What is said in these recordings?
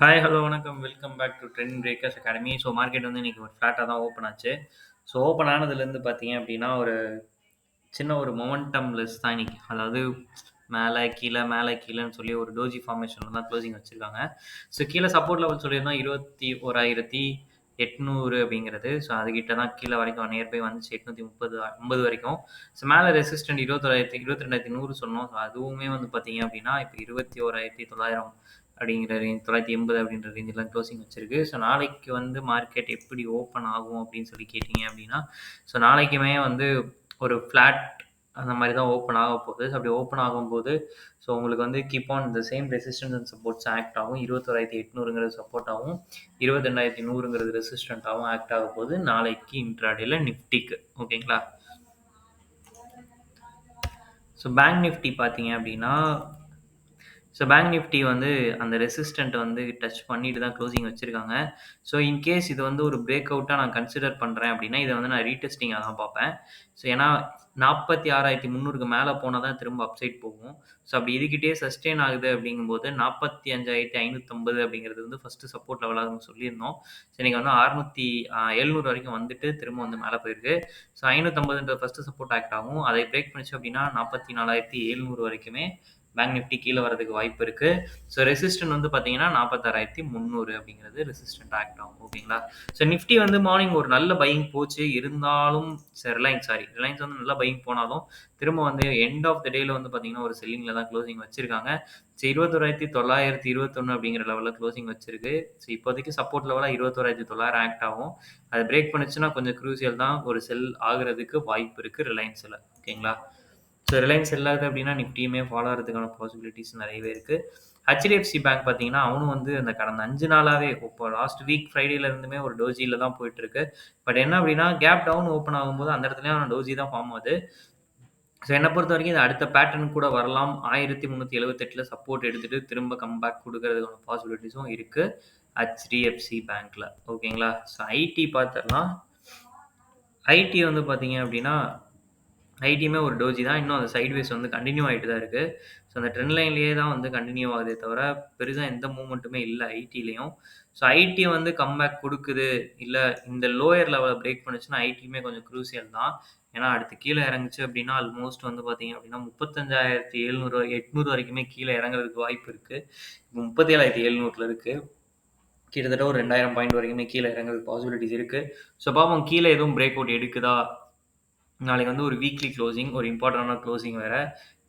Hi, hello, வணக்கம். Welcome back to Trend Breakers Academy. So market வந்து இன்னைக்கு ஒரு ஃப்ளாட்டா தான் ஓப்பன் ஆச்சு. ஸோ ஓப்பன் ஆனதுலேருந்து பார்த்தீங்க அப்படின்னா, ஒரு சின்ன ஒரு மொமெண்டம்லெஸ் தான் இன்னைக்கு. அதாவது மேல கீழன்னு சொல்லி ஒரு டோஜி ஃபார்மேஷன்ல தான் க்ளோசிங் வச்சிருக்காங்க. ஸோ கீழ சப்போர்ட் லெவல் சொல்லியிருந்தோம் 21,800 அப்படிங்கிறது. ஸோ அதுகிட்ட தான் கீழ வரைக்கும் நியர்பை வந்துச்சு 830 50 வரைக்கும். ஸோ மேல ரெசிஸ்டன்ட் 22,100 சொன்னோம். ஸோ அதுவுமே வந்து பார்த்தீங்க அப்படின்னா, இப்ப 21,900 அப்படிங்கிற ரேஞ்ச் 980 அப்படின்ற ரேஞ்சில க்ளோசிங் வச்சிருக்கு. ஸோ நாளைக்கு வந்து மார்க்கெட் எப்படி ஓப்பன் ஆகும் அப்படின்னு சொல்லி கேட்டீங்க அப்படின்னா, ஸோ நாளைக்குமே வந்து ஒரு ஃப்ளாட் அந்த மாரி தான் ஓப்பன் ஆகப்போகுது. ஸோ அப்படி ஓப்பன் ஆகும்போது, ஸோ உங்களுக்கு வந்து keep on the same resistance and supports act ஆகும். 21,800ங்கிறது சப்போர்ட்டாவும், 22,100ங்கிறது ரெசிஸ்டன்ட்டாவும் ஆக்ட் ஆகப்போகுது. நாளைக்கு இன்ட்ராடேல நிஃப்டிக்கு. ஓகேங்களா? ஸோ பேங்க் நிஃப்டி பார்த்தீங்க அப்படின்னா, பேங்க் நிஃப்டி வந்து அந்த ரெசிஸ்டன்ட் வந்து டச் பண்ணிட்டு தான் க்ளோசிங் வச்சிருக்காங்க. ஸோ இன்கேஸ் இது வந்து ஒரு பிரேக் அவுட்டா நான் கன்சிடர் பண்றேன் அப்படின்னா, இத வந்து நான் ரீடெஸ்டிங்கா தான் பார்ப்பேன். ஸோ ஏன்னா 46,300க்கு மேல போனா தான் திரும்ப அப்சைட் போகும். ஸோ அப்படி இதுகிட்டயே சஸ்டெயின் ஆகுது அப்படிங்கும்போது 45,550 அப்படிங்கிறது வந்து ஃபர்ஸ்ட்டு சப்போர்ட் லெவலா நம்ம சொல்லியிருந்தோம். ஸோ இன்னைக்கு வந்து 700 வரைக்கும் வந்துட்டு திரும்ப வந்து மேல போயிருக்கு. ஸோ 550ன்ற ஃபர்ஸ்ட்டு சப்போர்ட் ஆக்ட் ஆகும். அதை பிரேக் பண்ணுச்சு அப்படின்னா 44,700 வரைக்குமே பேங்க் நிஃப்டி கீழ வரதுக்கு வாய்ப்பு இருக்கு. ஸோ ரெசிஸ்டன்ட் வந்து பார்த்தீங்கன்னா 46,300 அப்படிங்கிறது ரெசிஸ்டன்ட் ஆக்ட் ஆகும். ஓகேங்களா? ஸோ நிஃப்டி வந்து மார்னிங் ஒரு நல்ல பையிங் போச்சு. இருந்தாலும் ரிலையன்ஸ் வந்து நல்ல பையிங் போனாலும், திரும்ப வந்து எண்ட் ஆஃப் த டேல வந்து பார்த்தீங்கன்னா, ஒரு செல்லிங்ல தான் க்ளோசிங் வச்சிருக்காங்க. ஸோ 21,921 அப்படிங்கிற லெவல்ல க்ளோசிங் வச்சிருக்கு. ஸோ இப்போதைக்கு சப்போர்ட் லெவலா 21,900 ஆக்ட் ஆகும். அது பிரேக் பண்ணுச்சுன்னா கொஞ்சம் க்ரூசியல் தான். ஒரு செல் ஆகுறதுக்கு வாய்ப்பு இருக்கு ரிலையன்ஸ்ல. ஓகேங்களா? ஸோ ரிலையன்ஸ் செல்லாது அப்படின்னா நிஃப்டியுமே ஃபாலோ ஆகுறதுக்கான பாசிபிலிட்டீஸ் நெறையவே இருக்கு. ஹெச்டிஎஃப்சி பேங்க் பார்த்தீங்கன்னா, அவனும் வந்து அந்த கடந்த 5 நாளாவே இப்போ லாஸ்ட் வீக் ஃப்ரைடேல இருந்துமே ஒரு டோஜில தான் போயிட்டுருக்கு. பட் என்ன அப்படின்னா, கேப் டவுன் ஓப்பன் ஆகும்போது அந்த இடத்துலயும் அவன் டோஜி தான் ஃபார்ம் ஆகுது. ஸோ என்ன பொறுத்தவரைக்கும் இது அடுத்த பேட்டர்ன் கூட வரலாம். 1378ல சப்போர்ட் எடுத்துட்டு திரும்ப கம்பேக் குடுக்கறதுக்கான பாசிபிலிட்டீஸும் இருக்கு. ஹெச்டிஎஃப்சி பேங்க்ல. ஓகேங்களா? So ID பார்த்துரலாம். ஐடி வந்து பார்த்தீங்க அப்படின்னா ஐடியுமே ஒரு டோஜி தான். இன்னும் அந்த சைட்வேஸ் வந்து கன்டின்யூ ஆயிட்டு தான் இருக்கு. ஸோ அந்த ட்ரெண்ட் லைன்லேயே தான் வந்து கன்டின்யூ ஆகுதே தவிர, பெருசா எந்த மூவ்மெண்ட்டுமே இல்ல ஐடிலயும். ஸோ ஐடி வந்து கம்பேக் குடுக்குது, இல்ல இந்த லோயர் லெவல பிரேக் பண்ணுச்சுன்னா, ஐடியுமே கொஞ்சம் க்ரூசியல் தான். ஏன்னா, அடுத்து கீழ இறங்குச்சு அப்டின்னா, ஆல்மோஸ்ட் வந்து பார்த்தீங்க அப்டின்னா, 35,700 800 வரைக்குமே கீழ இறங்குறதுக்கு வாய்ப்பு இருக்கு. இப்போ 37,700ல இருக்கு. கிட்டத்தட்ட ஒரு 2000 பாயிண்ட் வரைக்குமே கீழ இறங்குறதுக்கு பாசிபிலிட்டீஸ் இருக்கு. ஸோ பார்ப்போம் கீழ எதுவும் பிரேக் அவுட் எடுக்குதா? நாளைக்கு வந்து ஒரு வீக்லி க்ளோசிங், ஒரு இம்பார்ட்டன்டான க்ளோசிங் வேற.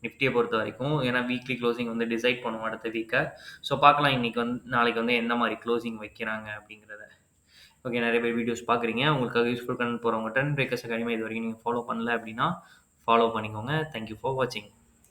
நிஃப்டிய பொறுத்தவரைக்கும். ஏன்னா வீக்லி க்ளோசிங் வந்து டிசைட் பண்ணும் அடுத்த வீக்க. ஸோ பார்க்கலாம் இன்னைக்கு வந்து நாளைக்கு வந்து எந்த மாரி க்ளோசிங் வைக்கிறாங்க அப்படிங்கிறத. ஓகே நெறைய பேர் வீடியோஸ் பார்க்குறீங்க. உங்களுக்காக யூஸ்ஃபுல் கன்டென்ட் போடுறவங்க ட்ரெண்ட் பிரேக்கர்ஸ் அகாடமி இதுவரைக்கும் நீங்க ஃபாலோ பண்ணல அப்படின்னா, ஃபாலோ பண்ணிக்கோங்க. தேங்க் யூ ஃபார் வாட்சிங்.